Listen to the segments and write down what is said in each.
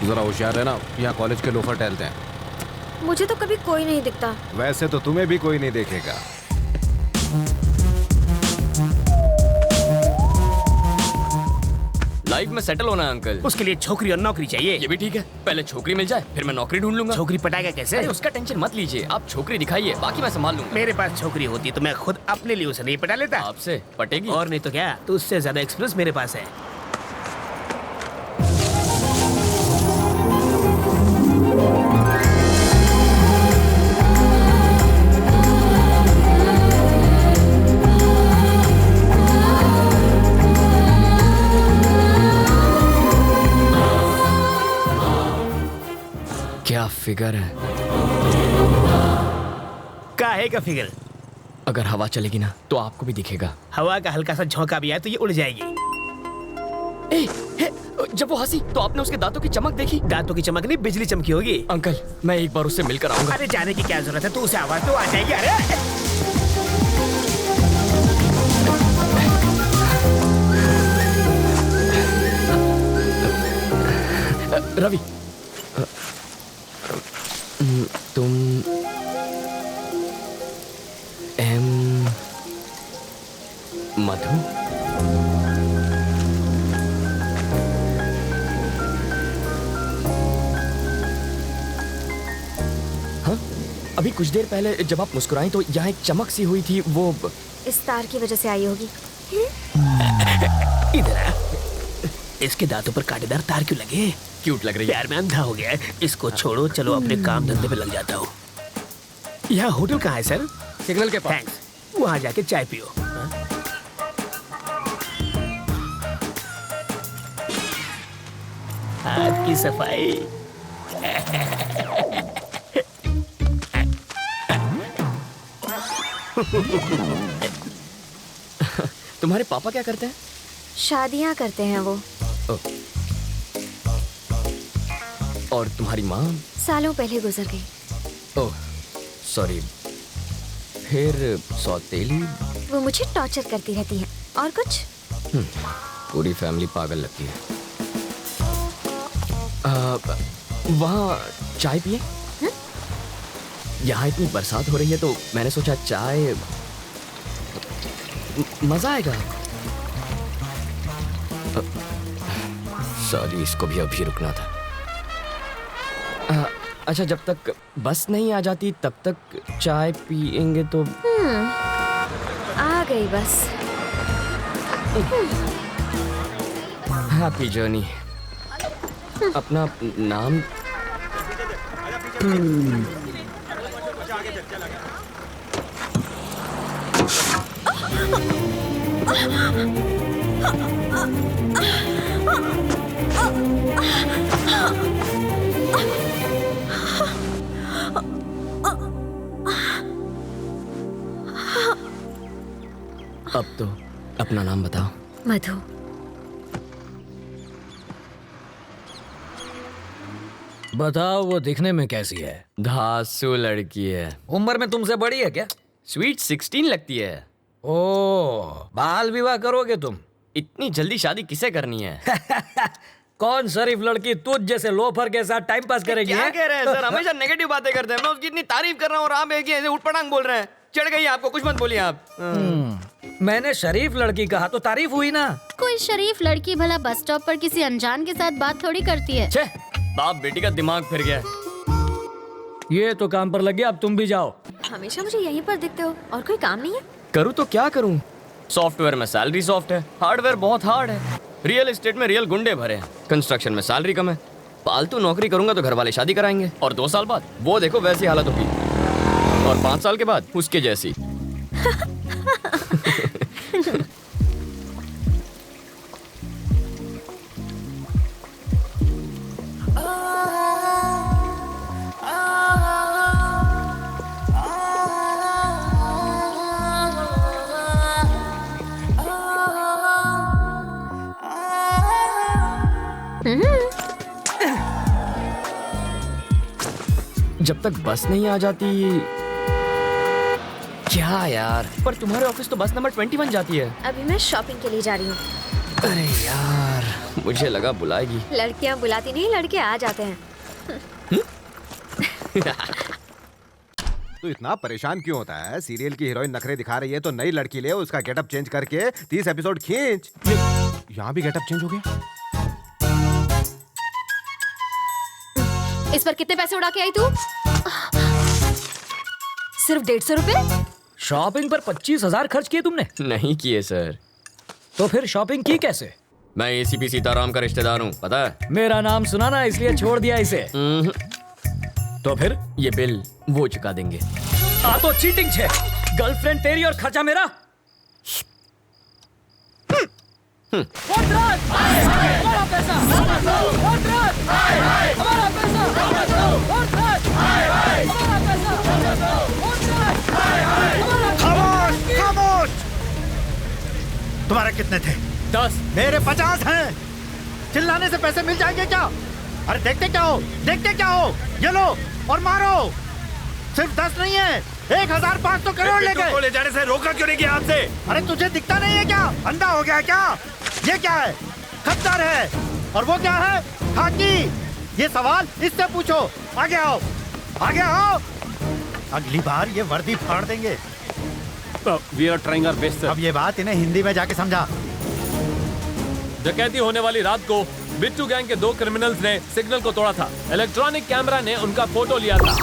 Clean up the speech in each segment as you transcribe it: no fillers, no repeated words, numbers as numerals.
जरा होशियार है ना, यहाँ कॉलेज के लोफर टहलते हैं। मुझे तो कभी कोई नहीं दिखता। वैसे तो तुम्हें भी कोई नहीं देखेगा। लाइफ में सेटल होना है अंकल। उसके लिए छोकरी और नौकरी चाहिए। ये भी ठीक है, पहले छोकरी मिल जाए फिर मैं नौकरी ढूंढ लूंगा। छोकरी पटाएगा कैसे? अरे उसका टेंशन मत लीजिए, आप छोकरी दिखाइए, बाकी मैं संभाल लूंगा। मेरे पास छोकरी होती तो मैं खुद अपने लिए उसे नहीं पटा लेता। आपसे पटेगी? और नहीं तो क्या, तो उससे ज्यादा एक्सपीरियंस मेरे पास है। क्या फिगर है? काहे का फिगर? अगर हवा चलेगी ना तो आपको भी दिखेगा। हवा का हल्का सा झोंका भी आए तो ये उड़ जाएगी। जब वो हंसी तो आपने उसके दांतों की चमक देखी? दांतों की चमक नहीं, बिजली चमकी होगी। अंकल मैं एक बार उससे मिलकर आऊंगा। अरे जाने की क्या जरूरत है, तू उसे आवाज तो आ जाएगी। अरे रवि, तुम मधु? हाँ, अभी कुछ देर पहले जब आप मुस्कुराई तो यहाँ एक चमक सी हुई थी, वो इस तार की वजह से आई होगी। इधर आ। इसके दांतों पर कांटेदार तार क्यों लगे? क्यूट लग रही है। प्यार में अंधा हो गया है। इसको छोड़ो, चलो अपने काम धंधे पे लग जाता हूँ। यहाँ होटल कहाँ है सर? सिग्नल के पास। थैंक्स। वहाँ जाके चाय पियो। हाथ की सफाई। तुम्हारे पापा क्या करते हैं? शादियाँ करते हैं वो। और तुम्हारी माँ? सालों पहले गुजर गई। Oh sorry. फिर सौतेली? वो मुझे टॉर्चर करती रहती है। और कुछ? पूरी फैमिली पागल लगती है। वहाँ चाय पिए? यहाँ इतनी बरसात हो रही है तो मैंने सोचा चाय मजा आएगा। सॉरी, इसको भी अभी रुकना था। अच्छा, जब तक बस नहीं आ जाती तब तक चाय पिएंगे तो? आ गई बस। Happy journey. अपना नाम? अब तो अपना नाम बताओ। मधु। बताओ, वो दिखने में कैसी है? धांसू लड़की है। उम्र में तुमसे बड़ी है क्या? स्वीट 16 लगती है। ओह, बाल विवाह करोगे तुम? इतनी जल्दी शादी किसे करनी है? कौन शरीफ लड़की तुझ जैसे लोफर के साथ टाइम पास करेगी? क्या कह रहे हैं सर? हमेशा नेगेटिव बातें करते हैं। मैं उसकी इतनी तारीफ कर रहा हूँ और आप एक ही ऐसे उठपटांग बोल रहे हैं। चढ़ गई आपको, कुछ मत बोलिए आप। मैंने शरीफ लड़की कहा तो तारीफ हुई ना। कोई शरीफ लड़की भला बस स्टॉप पर किसी अनजान के साथ बात थोड़ी करती है। छे, बाप बेटी का दिमाग फिर गया। ये तो काम पर लग गया, अब तुम भी जाओ। हमेशा मुझे यहीं पर दिखते हो और कोई काम नहीं है? करूँ तो क्या करूँ? सॉफ्टवेयर में सैलरी सॉफ्ट है, हार्डवेयर बहुत हार्ड है, रियल एस्टेट में रियल गुंडे भरे हैं, कंस्ट्रक्शन में सैलरी कम है। फालतू नौकरी करूंगा तो घर वाले शादी कराएंगे और 2 साल बाद वो देखो वैसी हालत होगी और 5 साल के बाद उसके जैसी। जब तक बस नहीं आ जाती। क्या यार, पर तुम्हारे ऑफिस तो बस नंबर 21 जाती है। अभी मैं शॉपिंग के लिए जा रही हूँ। अरे यार, मुझे लगा बुलाएगी। लड़कियां बुलाती नहीं, लड़के आ जाते हैं। तू इतना परेशान क्यों होता है? सीरियल की हीरोइन नखरे दिखा रही है तो नई लड़की ले, उसका गेटअप चेंज करके 30 एपिसोड खींच। यहाँ भी गेटअप चेंज हो गया। इस पर कितने पैसे उड़ा के आई तू? सिर्फ 150 रुपए? शॉपिंग पर 25,000 खर्च किए तुमने? नहीं किए सर। तो फिर शॉपिंग की कैसे? मैं एसीपी सीताराम का रिश्तेदार हूँ, पता है? मेरा नाम सुना ना, इसलिए छोड़ दिया इसे। तो फिर ये बिल वो चुका देंगे। आ तो चीटिंग छे। गर्लफ्रेंड तेरी और खर्चा मेरा। हमारा पैसा, हमारा खामोश! तुम्हारे कितने थे? 10। मेरे 50 हैं। चिल्लाने से पैसे मिल जाएंगे क्या? अरे देखते क्या हो? देखते क्या हो? ये लो और मारो। सिर्फ 10 नहीं है, 1,500 करोड़ ले गए। ले जाने से रोका क्यों नहीं किया आपसे? अरे तुझे दिखता नहीं है क्या? अंधा हो गया क्या? ये क्या है? खद्दार है। और वो क्या है? खाकी। ये सवाल इससे पूछो। आगे आओ, आगे आओ। अगली बार ये वर्दी फाड़ देंगे। We are trying our best, sir. अब ये बात इन्हें हिंदी में जाके समझा। डकैती होने वाली रात को बिट्टू गैंग के 2 क्रिमिनल्स ने सिग्नल को तोड़ा था। इलेक्ट्रॉनिक कैमरा ने उनका फोटो लिया था।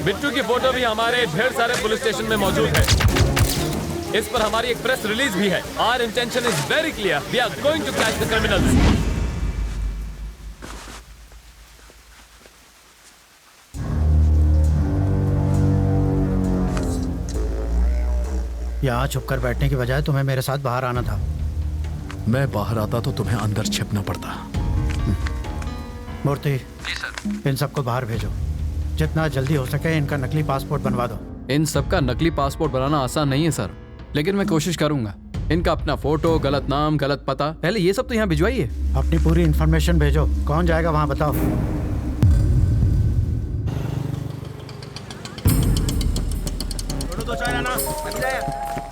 बिट्टू की फोटो भी हमारे ढेर सारे पुलिस स्टेशन में मौजूद है। इस पर हमारी एक प्रेस रिलीज भी है। Our intention is very clear. We are going to catch the criminals. यहाँ छुपकर बैठने की बजाय तुम्हें मेरे साथ बाहर आना था। मैं बाहर आता तो तुम्हें अंदर छिपना पड़ता। मूर्ति, इन सबको बाहर भेजो। जितना जल्दी हो सके इनका नकली पासपोर्ट बनवा दो। इन सबका नकली पासपोर्ट बनाना आसान नहीं है सर, लेकिन मैं कोशिश करूंगा। इनका अपना फोटो, गलत नाम, गलत पता, पहले ये सब तो यहाँ भिजवाइए। अपनी पूरी इन्फॉर्मेशन भेजो। कौन जाएगा वहाँ बताओ।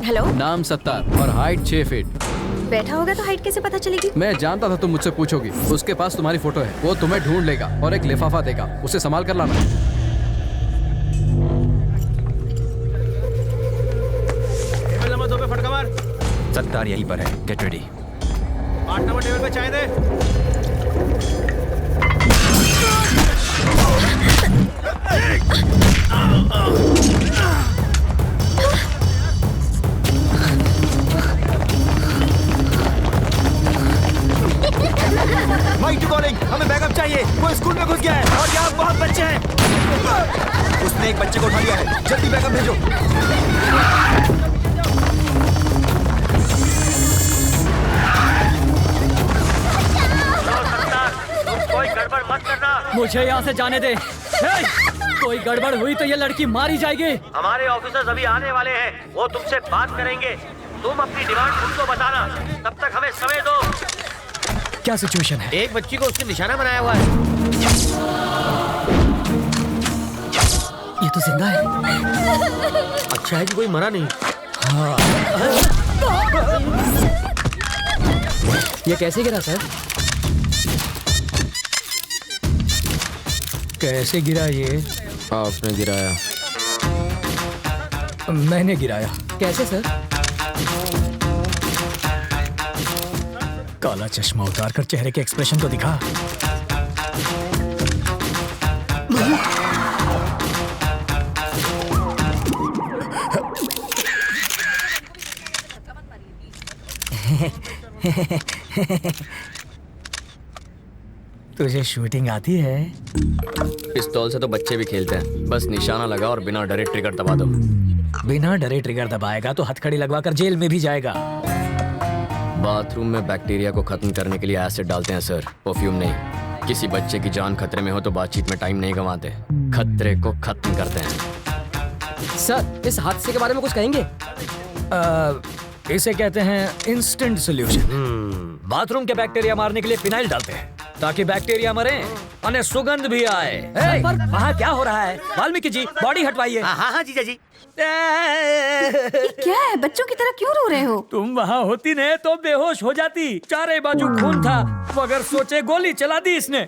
हेलो, नाम सत्तार और हाइट 6 फीट। बैठा होगा तो हाइट कैसे पता चलेगी? मैं जानता था तुम मुझसे पूछोगी। उसके पास तुम्हारी फोटो है, वो तुम्हें ढूंढ लेगा और एक लिफाफा देगा, उसे संभाल कर लाना। सत्तार यहीं पर है, गेट रेडी। 8 नंबर टेबल पे चाय दे। माइक टू कॉलिंग, हमें बैकअप चाहिए। वो स्कूल में घुस गया है और यहाँ बहुत बच्चे हैं। उसने एक बच्चे को उठा लिया है, जल्दी बैकअप भेजो। कोई गड़बड़ मत करना। मुझे यहाँ से जाने दे। कोई गड़बड़ हुई तो ये लड़की मारी जाएगी। हमारे ऑफिसर्स अभी आने वाले हैं, वो तुमसे बात करेंगे। तुम अपनी डिमांड उनको बताना, तब तक हमें समय दो। क्या सिचुएशन है? एक बच्ची को उसने निशाना बनाया हुआ है। ये तो जिंदा है। अच्छा है कि कोई मरा नहीं। ये कैसे गिरा सर? कैसे गिरा ये? आपने गिराया। मैंने गिराया। कैसे सर? काला चश्मा उतार कर चेहरे के एक्सप्रेशन तो दिखा। तुझे शूटिंग आती है? पिस्तौल से तो बच्चे भी खेलते हैं। बस निशाना लगा और बिना डरे ट्रिगर दबा दो। बिना डरे ट्रिगर दबाएगा तो हथकड़ी लगवाकर जेल में भी जाएगा। बाथरूम में बैक्टीरिया को खत्म करने के लिए एसिड डालते हैं सर, परफ्यूम नहीं। किसी बच्चे की जान खतरे में हो तो बातचीत में टाइम नहीं गंवाते, खतरे को खत्म करते हैं। सर, इस हादसे के बारे में कुछ कहेंगे? इसे कहते हैं इंस्टेंट सॉल्यूशन। बाथरूम के बैक्टीरिया मारने के लिए फिनाइल डालते हैं। ताकि बैक्टीरिया मरे और सुगंध भी आए। पर वहाँ क्या हो रहा है? वाल्मीकि जी, बॉडी हटवाइए। हाँ हाँ जीजा जी। क्या है? बच्चों की तरह क्यों रो रहे हो? तुम वहाँ होती ने तो बेहोश हो जाती। चारे बाजू खून था, मगर सोचे गोली चला दी इसने।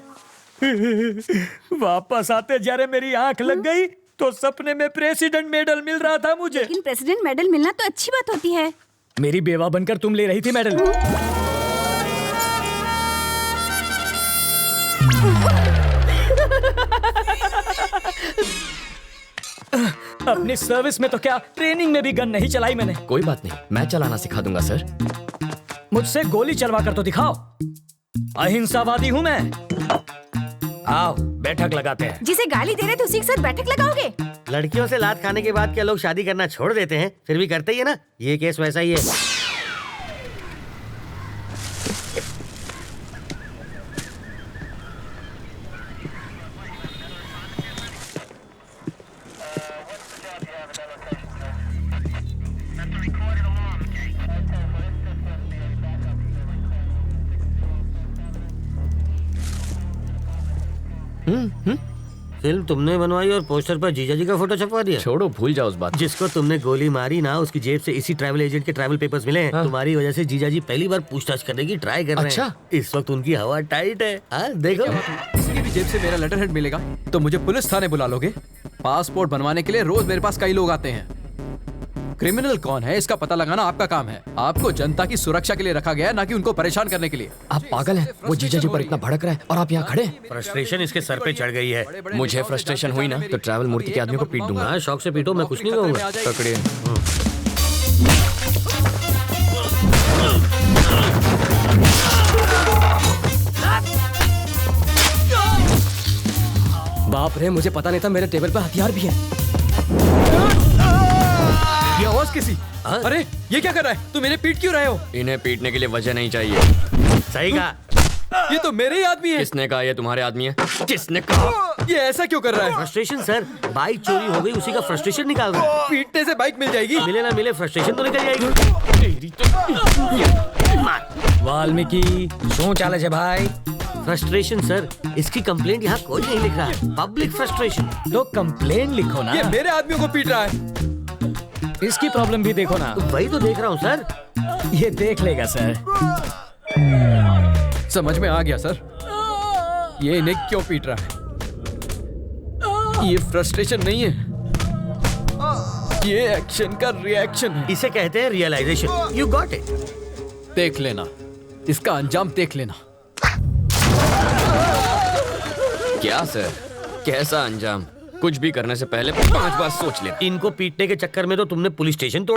वापस आते जारे मेरी आंख लग गई तो सपने में प्रेसिडेंट मेडल मिल रहा था मुझे। लेकिन प्रेसिडेंट मेडल मिलना तो अच्छी बात होती है। मेरी बेवा बनकर तुम ले रही थी मेडल। अपनी सर्विस में तो क्या, ट्रेनिंग में भी गन नहीं चलाई मैंने। कोई बात नहीं, मैं चलाना सिखा दूंगा सर। मुझसे गोली चलवा कर तो दिखाओ। अहिंसावादी हूँ मैं। आओ बैठक लगाते हैं। जिसे गाली दे रहे थे उसी के साथ बैठक लगाओगे? लड़कियों से लात खाने के बाद क्या लोग शादी करना छोड़ देते हैं? फिर भी करते ही है ना। ये केस वैसा ही है। फिल्म तुमने बनवाई और पोस्टर पर जीजा जी का फोटो छपवा दिया। छोड़ो, भूल जाओ उस बात। जिसको तुमने गोली मारी ना, उसकी जेब से इसी ट्रैवल एजेंट के ट्रैवल पेपर्स मिले हैं। हाँ। तुम्हारी वजह से जीजा जी पहली बार पूछताछ करने की ट्राई कर रहे हैं। इस वक्त उनकी हवा टाइट है। देखो, किसी की भी जेब से मेरा लेटर हेड मिलेगा तो मुझे पुलिस थाने बुला लोगे? पासपोर्ट बनवाने के लिए रोज मेरे पास कई लोग आते हैं। क्रिमिनल कौन है इसका पता लगाना आपका काम है। आपको जनता की सुरक्षा के लिए रखा गया है, ना कि उनको परेशान करने के लिए। आप पागल हैं? वो जीजा जी पर इतना भड़क रहा है और आप यहाँ खड़े हैं। फ्रस्ट्रेशन इसके सर पे चढ़ गई है। मुझे फ्रस्ट्रेशन हुई ना तो ट्रैवल मूर्ति के आदमी को पीट दूंगा। हाँ, शौक से पीटो, मैं कुछ नहीं कहूँगा। पकड़िए। बाप रे, मुझे पता नहीं था मेरे टेबल पर हथियार भी है। ये आवाज किसी? अरे ये क्या कर रहा है? तुम मेरे पीट क्यों रहे हो? इन्हें पीटने के लिए वजह नहीं चाहिए। सही कहा। ये तो मेरे ही आदमी है। किसने कहा ये तुम्हारे आदमी है? किसने कहा? ये ऐसा क्यों कर रहा है? फ्रस्ट्रेशन सर, बाइक चोरी हो गई, उसी का फ्रस्ट्रेशन निकाल रहा है। पीटने से बाइक मिल जाएगी? मिले ना मिले, फ्रस्ट्रेशन तो निकल जाएगी। वाल्मीकि, शो चाले छे भाई? फ्रस्ट्रेशन सर, इसकी कंप्लेंट यहाँ कोई नहीं लिख रहा है। Public frustration. तो कंप्लेन लिखो ना। ये मेरे आदमियों को पीट रहा है। इसकी प्रॉब्लम भी देखो ना। वही तो देख रहा हूँ सर। ये देख लेगा सर। समझ में आ गया सर, ये इन्हें क्यों पीट रहा है। ये फ्रस्ट्रेशन नहीं है, ये एक्शन का रिएक्शन है। इसे कहते हैं रियलाइजेशन। You got it. देख लेना, इसका अंजाम देख लेना। क्या सर, कैसा अंजाम? कुछ भी करने से पहले 5 बार सोच ले। इनको पीटने के चक्कर में तो तुमने पुलिस स्टेशन तोड़